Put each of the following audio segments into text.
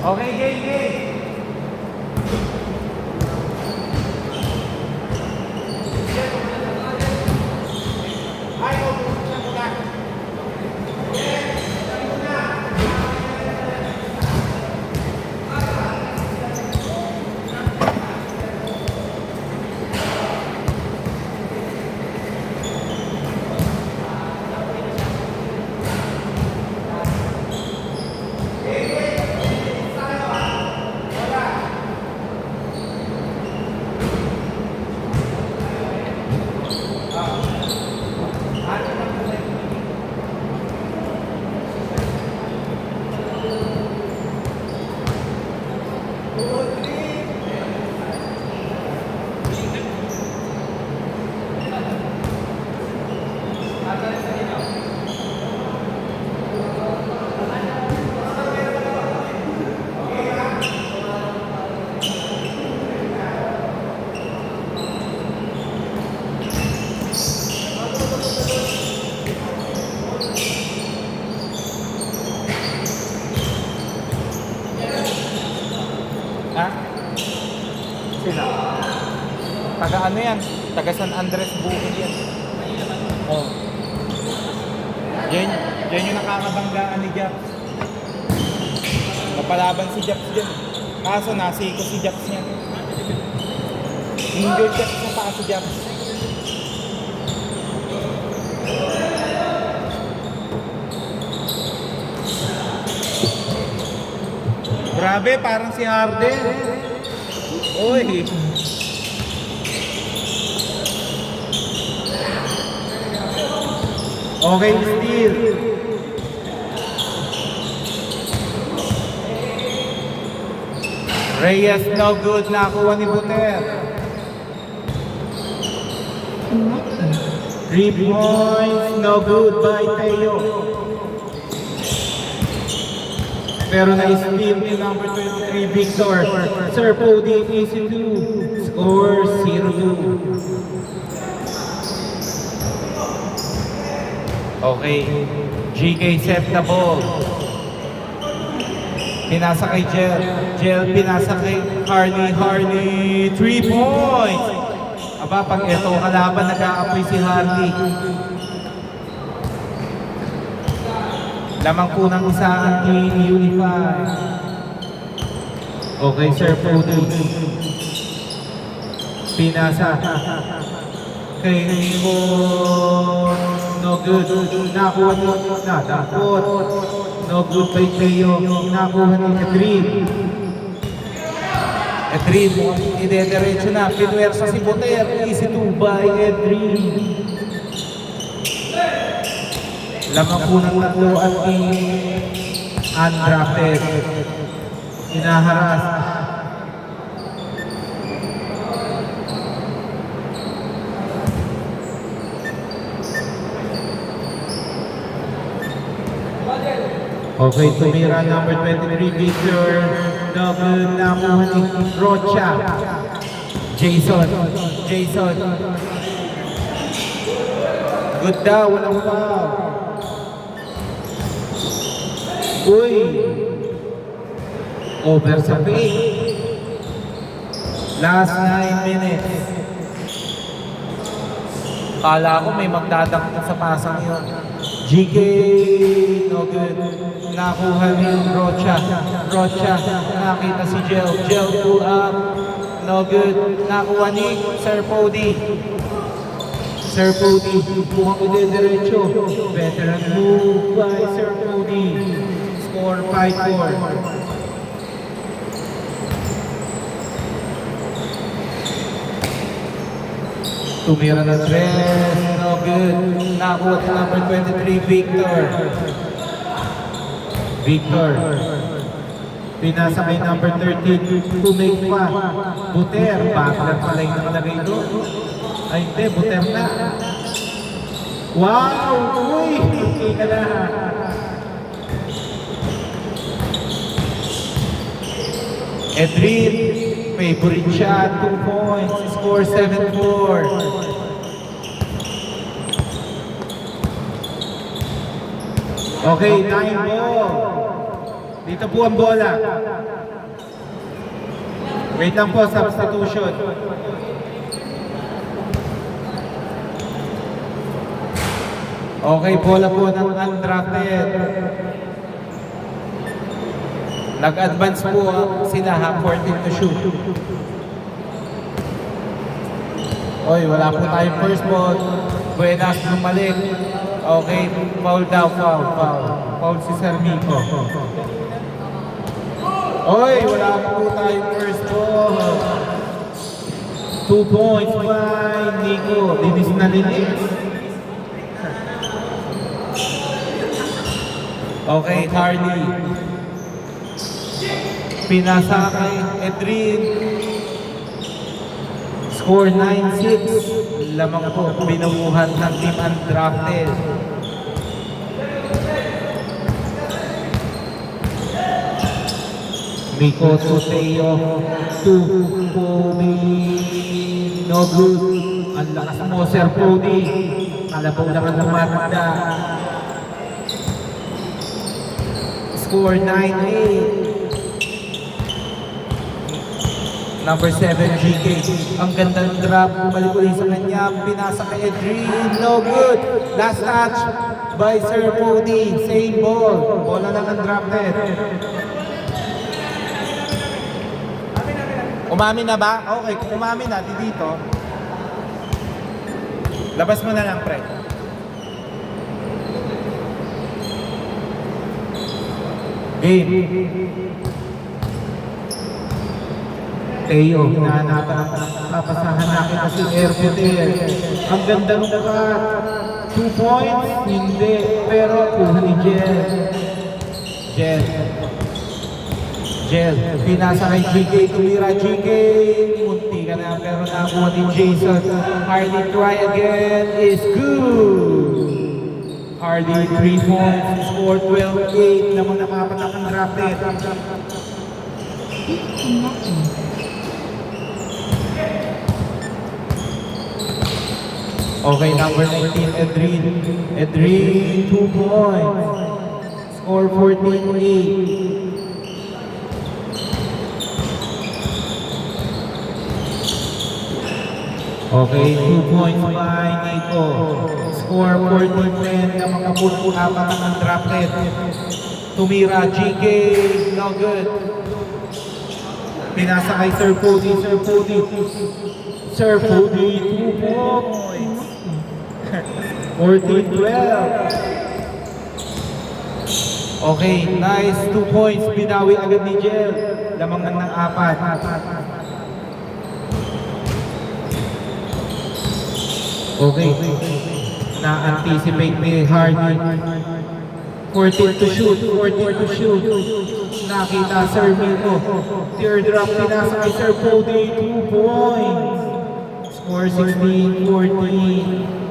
Okay, game. Ha? Sino? Taga ano yan? Taga San Andres Bukid yan. Oh. Yan yung nakakabanggaan ni Japs. Napalaban si Japs dyan. Kaso nasiko si Japs niya. Injured Japs na pa si Japs. Grabe, parang si Harden. Uy. Okay, steal. Reyes, no good. Nakuha ni Buter. 3 points, no good by Teo. Pero na-steal ni number 23, Victor. Sir Podi, easy 2. Score 0-2. Okay. GK set the ball. Pinasa kay Jel. Jel pinasa kay Harley. 3 points. Aba, pag ito kalaban, nag-aapoy si Harley. Lamang po ng isa ang Team Unify. Okay, Sir Podi. Pinasa. Kay Rico. No good. Nakuha mo. Nadakot. No good by Teo. Nakuha ni Edrin. Edrin, ide-diretso na. Pinuwersa si Buter. Easy 2 by Edrin. Lamang po ng tatlo at undrafted. Hinaharas. Okay, tumira number 23, Victor. Double nakuha ni Rocha. Jason. Good daw, walang foul. Uy! Over sa pace. Last 9 minutes. Kala ko may magdadang sa pasang yun. GK, no good. Nakuha ni Rocha. Nakita si Jel. Jel pull up. No good. Nakuha ni Sir Podi. Buhang ide-diretso. Veteran move by Sir Podi. Score 5-4. Tumira na 3, no good. Nakuha sa number 23, Victor. Pinasa kay number 13, tumake pa. Buter, bakit pala yung nakalagay doon? Ay hindi, Buter na. Wow! Uy! Okay ka na. Edrin, favorite shot, 2 points, score 7-4. Okay, 9 ball. Dito po ang bola. Wait lang po, substitution. Okay, bola po ng undrafted. Nag-advance po sila ha, 14 to shoot. Oy, wala po tayong first ball. Buenas, bumalik. Okay, foul daw, foul. Foul si Sir Miko. Oy, wala po tayong first ball. 2 points by Nico. Linis na linis. Okay, Harley. Pinasa kay Edrin. Score 9-6. Lamang po binubuhan ng team undrafted. Miko to Teo. 2 Podi. No good. Ang lakas mo, Sir Podi. Kalabaw naman tumatanda. Score 9-8. Number 7, GK. Ang gandang drop. Balik ulit sa kanya. Pinasa kay Edrin. No good. Last touch by Sir Podi. Same ball. Bola lang ang drafted. Umamin na ba? Okay, kung umamin na, dito. Labas mo na lang, pre. Game. Teo, hinahanapan ang papasahan natin kasi Airpotel. Ang ganda nung cut. 2 points? Hindi. Pero kuha ni Jel. Pinasa kay GK. Tumira GK. Munti ka na pero nakuha ni Jason. Harley try again is good. Harley 3 points. Score 12-8. Namang nakapatak ang drafted. Okay, number 19, Edrin. Edrin, 2 points. Score 14-8. Okay, 2 points by Nico. Score 14-10 na mga apat ang drafted. Tumira, GK, no good. Pinasa kay Sir Podi. Sir Podi, 2 points. 14-12. Okay, nice. 2 points. Binawi agad ni Jel. Lamang ng 4. Okay. Na-anticipate ni Hardy. 14 to shoot. Nakita Sir Miko. Teardrop pinasa kay Sir Podi. 2 points. Score 16-14.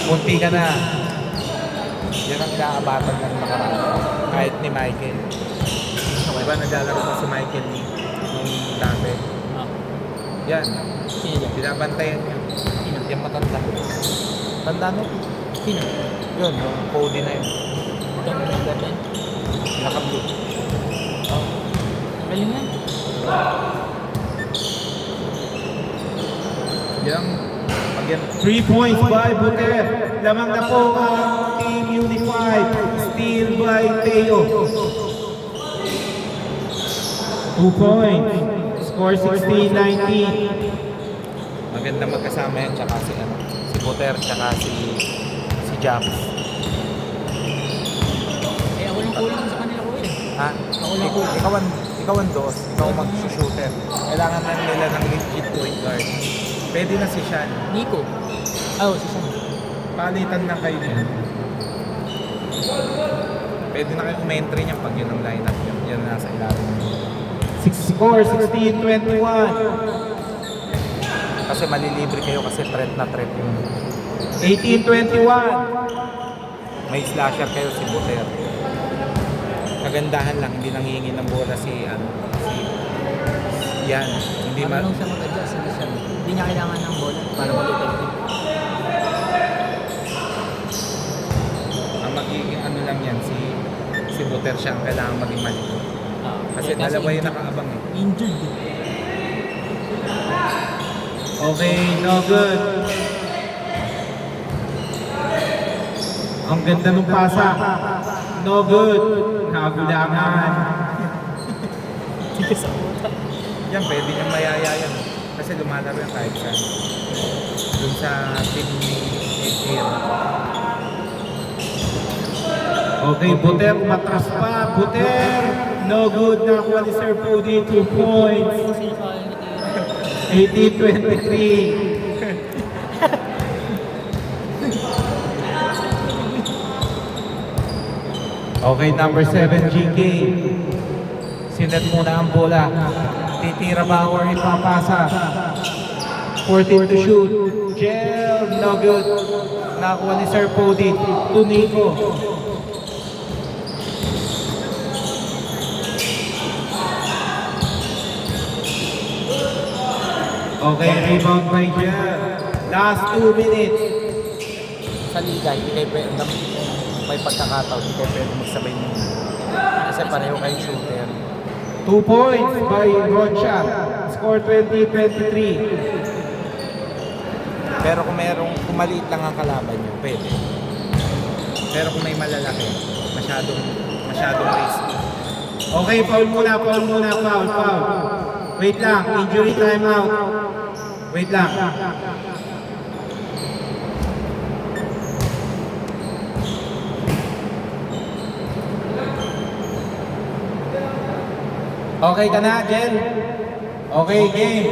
Munti ka na. Yan ang inaabatan ng nakaraan. Kahit ni Michael. Okay ba? Naglalaro pa si Michael nung dati. Yan. Sino yan? Binabantayan niya. Sino? Yung matanda. Tanda no? Sino? Yun, yung Cody na yun. Itong number 10? Naka-blue. Oo. Galing yan. Yan. 3 points by Buter. Lamang na po ang Team Unified. Steal by Teo. 2 points. Score 16-19. Maganda magkasama yan. Tsaka si Buter. Tsaka si Japs. Eh, ako lang kulang sa kanila ko eh. Ha? Ako lang kulang. Ikaw ang dos. Ikaw mag-shooter. Kailangan na nila ng legit point guard. Pwede na si Sean. Nico. Oh, si Sean. Palitan na kayo niya. Pwede na kayo umentry niya pag yun ang lineup niya. Yan na nasa ilalim. Score 16-21. Kasi malilibre kayo kasi threat na threat yun. 18-21. May slasher kayo si Buter. Kagandahan lang, hindi nanghihingi ng bola si yan. Hindi Marunong siya mag-adjust. Hindi niya kailangan ng bola para mag-effective. Ang magiging ano lang yan, si Buter siya ang kailangan maging malikot. Kasi dalawa yung nakaabang eh. Injured. Okay, no good. Ang ganda ng pasa. No good. Nagulangan. Yan, pwede niyang mayaya yan. Kasi lumalaro yan kahit saan. Dun sa team ni Air. Okay, Buter, matras pa. Buter, no good. Nakuha ni Sir Pudi, 2 points. 18-23. Okay, number 7, GK. Sinet muna ang bola. Titira ba or ipapasa? 14 to shoot. Gel, no good. Nakuha ni Sir Pudi. To Nico. Okay, rebound by Gel. Last 2 minutes. Sa liga, hindi kayo pwede, may pagkakataon, hindi kayo pwede magsabay mo. Kasi pareho kayong shooter. 2 points by Rocha. Score 20-23. Pero kung kung maliit lang ang kalaban nyo, pwede. Pero kung may malalaki, masyadong risky. Okay, foul muna, foul. Wait lang, injury timeout. Wait lang. Okay ka na, Jen? Okay, game.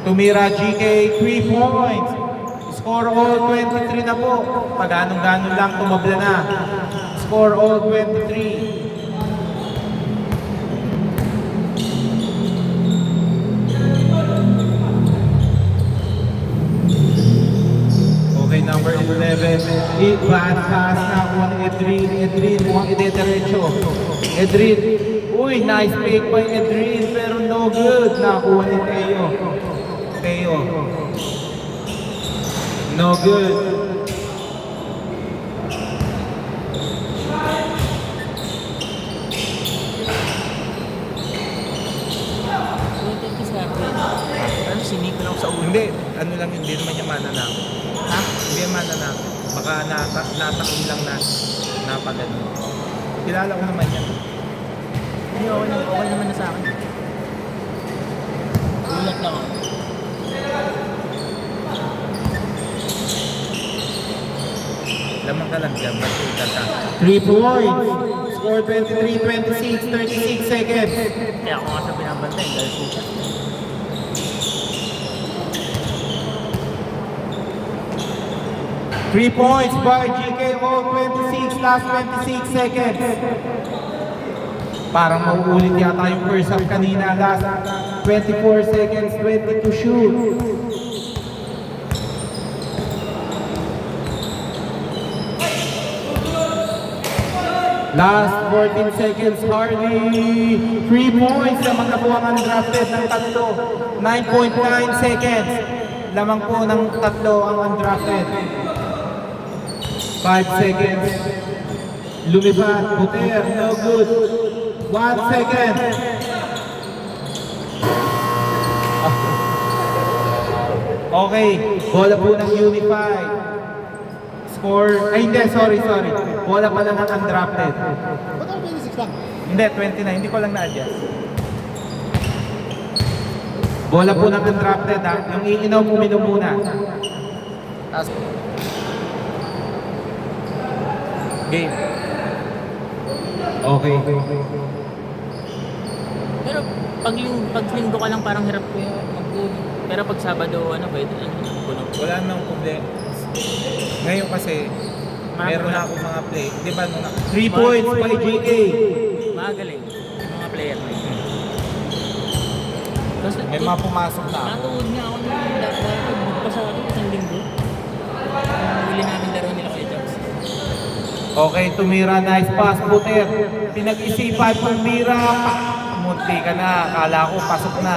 Tumira GK, 3 points. Score all 23 na po. Pag anong-ganon lang, tumabla na. Score all 23. Okay, number 11. Bad pass na kung Edrin. Edrin, mukhang idediretso. Edrin. Uy, nice pick by Edrin, pero no good. Nakuha ni Teo. Teo. No good. Ano, sinik lang sa ulo. Hindi, ano lang, hindi naman niya mananakot. Ha? Hindi niya mananakot. Baka natakot lang na napagano. Kilala ko naman yan. Hindi, okay naman na sa akin. Gulat lang ako. Lamang ka lang dyan, ba't yung kata? 3 points. Score 23-26, 36 seconds. Kaya ako nga sa binabantay, dahil siya. Three points by GK all 26, last 26 seconds. Parang mauulit yata yung first half kanina, last 24 seconds, 20 to shoot. Last 14 seconds, Harley. 3 points, lamang na po ang undrafted ng tatlo. 9.9 seconds, lamang po ng tatlo ang undrafted. 5 seconds. Lumipat. Buter. No good. 1 second. Okay. Bola po ng Unified. Score. Ay hindi. Sorry. Bola pala ng undrafted. Ba't ako 26 lang? Hindi, 29. Hindi ko lang na-adjust. Bola po ng undrafted ha. Yung iinom, uminom muna. Tapos, game. Okay. Pero pag linggo ka lang parang hirap ko yung mag-goal. Pero pag Sabado, ano ba ito? Ano, puno. Wala namang problema. Ngayon kasi, meron na akong mga play. Di ba nung 3 points by GK. Magaling yung mga player na yun. Tapos, may mga pumasok na ako. natuod nga ako ng pasado isang linggo. Huli namin laro nila kay Jax. Okay, tumira. Nice pass, Buter. Pinag-isipan, tumira. Munti ka na. Akala ko, pasok na.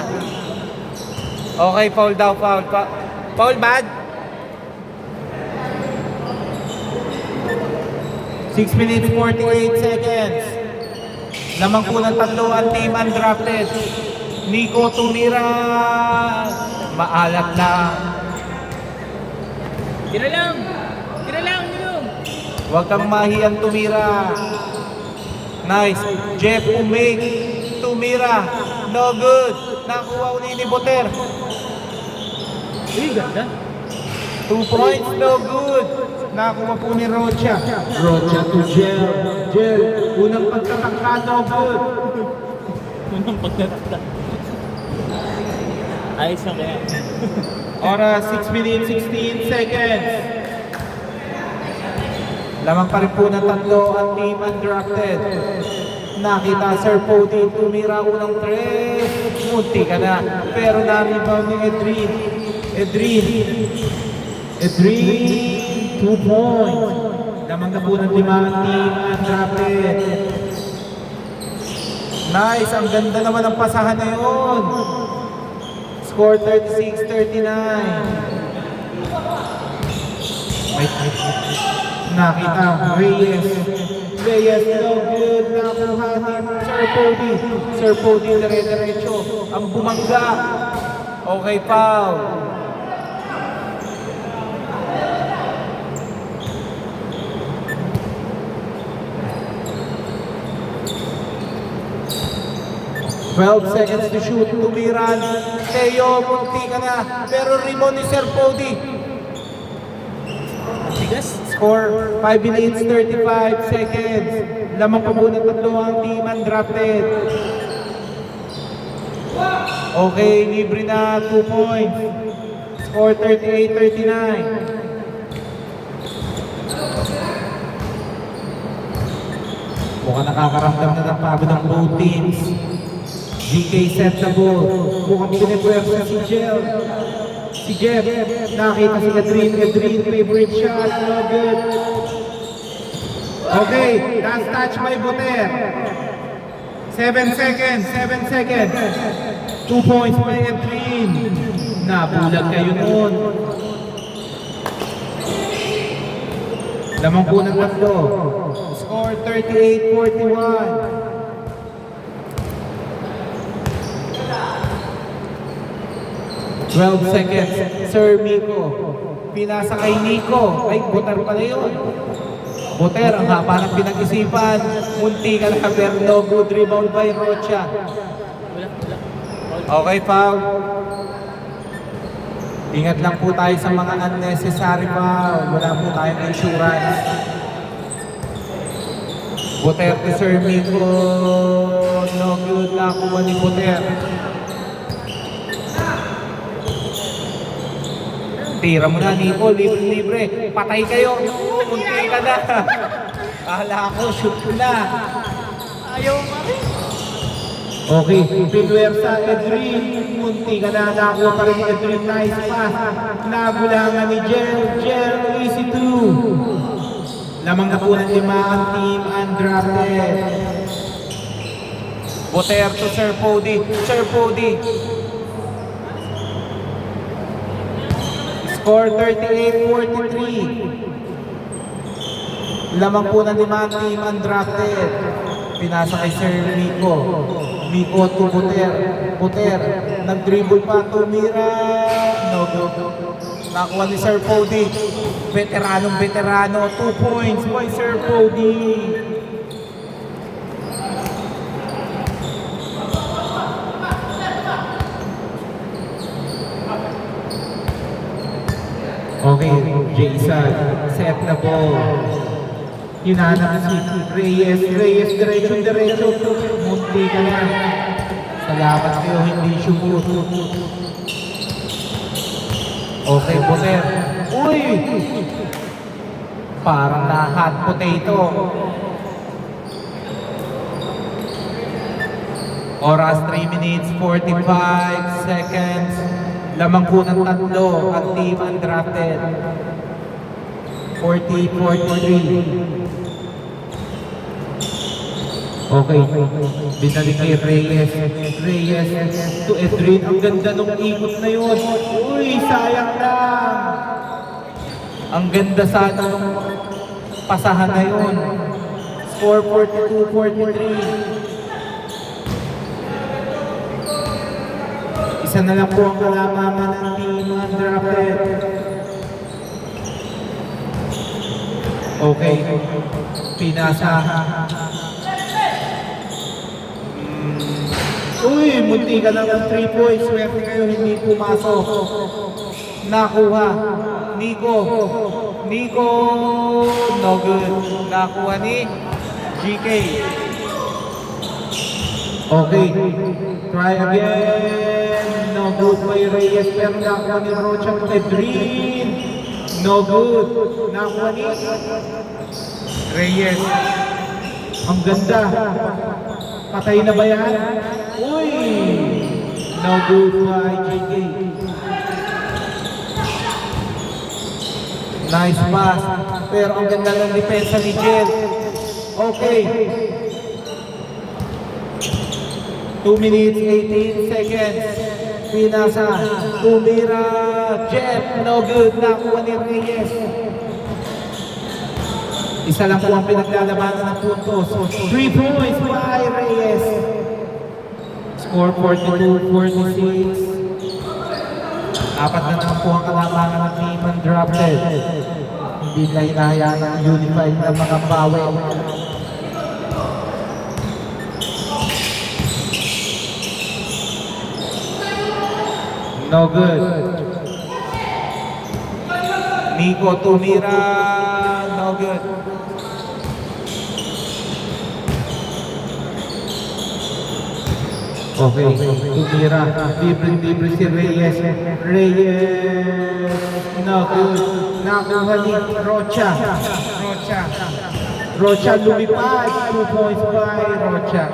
Okay, foul daw, foul. Foul bad? 6 minutes 48 seconds. Lamang po ng tatlo ang team undrafted. Nico tumira. Maalat lang. Tira lang! Tira lang, Nilong! Huwag kang mahiyang tumira. Nice. Jeff Umig. Tumira. No good. Nakuha uli ni Boter. Uy, ganda. 2 points. No good. Nakuha po ni Rocha. Rocha to Jel. Jel. Unang pagtatangka. No good. Unang pagkatata. Ayos lang kaya. Oras 6 minutes 16 seconds. Lamang pa rin po ng tatlo ang team undrafted. Nakita Sir Pody tumira unang 3. Munti ka na. Pero na-rebound ni Edrin. Edrin 2 points. Lamang na po ng 5 ang team undrafted. Nice. Ang ganda naman ng pasahan na yun. Score 36-39. Nakita, Reyes, no good, nakuha ni Sir Pody, dire-diretso, ang bumangga. Okay, foul. Twelve seconds to shoot, tumiran. Teo, munti ka na. Pero rebound ni Sir Pody. Tigas. Score 5 minutes 35 seconds. Lamang pa po ng tatlo ang team undrafted. Okay, libre na 2 points. Score 38-39. Mukhang nakakaramdam na ng pagod ng both teams. GK set the ball. Mukhang pinipwersa si Jel. Si Jeff, nakita si Edrin, favorite shot, no good. Okay, last touch by Boter. 7 seconds. 2 points by Edrin. Nabulag kayo noon. Lamang po ng tatlo. Score 38-41. 12 seconds. Sir Miko. Pinasa kay Nico. Ay, Boter pala yun. Boter, ang haba ng pinag-isipan. Munti ka na, pero no good rebound by Rocha. Wala. Okay, foul. Ingat lang po tayo sa mga unnecessary foul. Wala po tayong insurance. Boter to Sir Miko. No good na kuha ni Boter. Tira mo na, Nico. Libre. Patay kayo. Munti ka na. Kala ko, shoot ko na. Ayaw ka rin. Okay, pinwersa Edrin. Munti ka na. Nakuha pa rin Edrin. Nice pass. Nagulangan ni Jel. Easy 2. Lamang na po ng 5 ang team undrafted. Boter to Sir Pody. Score 38-43. Lamang po ng 5 team undrafted. Pinasa kay Sir Miko. Miko to Boter. Nag-dribble pa, tumira. No go. Nakuha ni Sir Pody. Veteranong 2 points by Sir Pody. Okay, Jason, set the ball. Hinanap si Reyes, diretso. Munti ka na. Salamat kayo, hindi shoot. Okay, Boter. Uy! Parang na hot potato. Oras 3 minutes 45 seconds. Lamang po ng tatlo ang team undrafted. 40-43. Okay, binalik kay Reyes to Edrin. Ang ganda nung ikot na yun. Uy, sayang lang. Ang ganda sana nung pasahan na yun. Score 42-43. Isa na lang po ang kalamaman ng team undrafted. Okay. Pinasa. Uy, munti ka lang ng 3 points. Swerte kayo, hindi pumasok. Nakuha. Nico. No good. Nakuha ni GK. Okay. Try again. No good by Reyes. Pero nakuha ni Rocha Pedrin. No good. Nakuha ni Reyes. Ang ganda. Patay na ba yan? Uy! No good by GK. Nice pass. Pero ang ganda ng depensa ni Jel. Okay. 2 minutes, 18 seconds. Pinasa. Tumira. Jeff. No good. Nakuha ni Reyes. Isa lang po ang pinaglalabanan ng puntos. 3 points by Reyes. Score 42-46. Apat na naman po ang kalamangan ng team undrafted. Hindi na hinahayaan ang unified na mga bawi. No good. Nico tumira. No good. Okay, tumira. Libre si Reyes. No good. Nakuha ni Rocha. Rocha lumipad. 2 points by Rocha.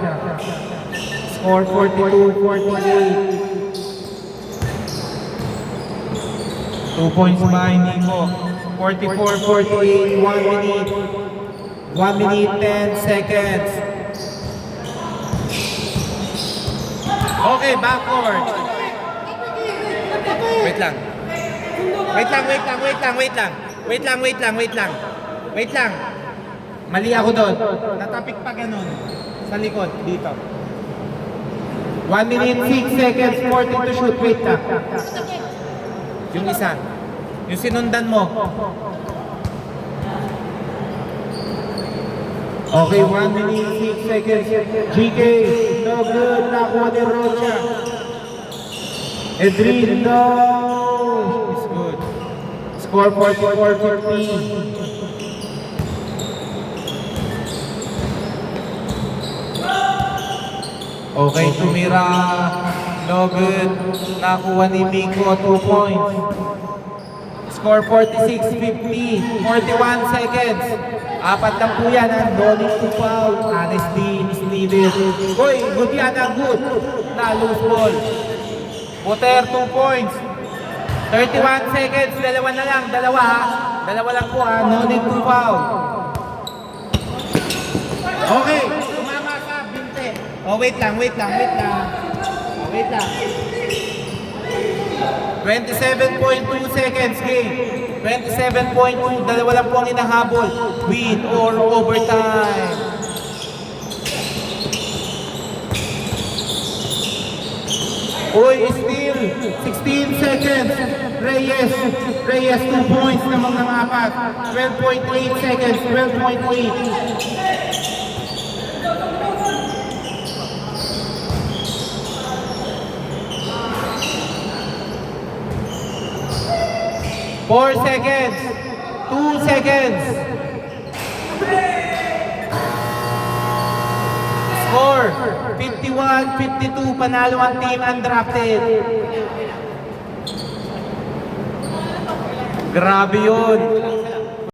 Score 42-48. 2 points by Nico. 44-48. 1 minute. 1 minute 10 seconds. Okay, backward. Wait lang. Wait lang. Mali ako doon. Natapik pa ganun. Sa likod, dito. 1 minute 6 seconds. 40 to shoot. Wait ka. Yung isa. Yung sinundan mo. Okay, 1 minute 6 seconds. GK, no good. Nakuha ni Rocha. Edrin, no. It's good. Score 44-15. Okay, tumira. No good. Nakuha ni Miko 2 points. Score 46-50. 41 seconds. Apat lang po yan. No need to foul. Honesty is needed. Hoy, good yan ang good. Na loose ball. Buter 2 points. 31 seconds. Dalawa na lang. Dalawa ha. Dalawa lang po ha. No need to foul. Okay. Tumama ka, binte. Oh, wait lang. 27.2 seconds game. 27.2. Dalawa lang po ang inahabol. Win or overtime. Uy, still 16 seconds. Reyes 2 points namang ng apat. 12.8 seconds. 12.8. 4 seconds. 2 seconds. Score 51-52. Panalo ang team undrafted. Grabe yun.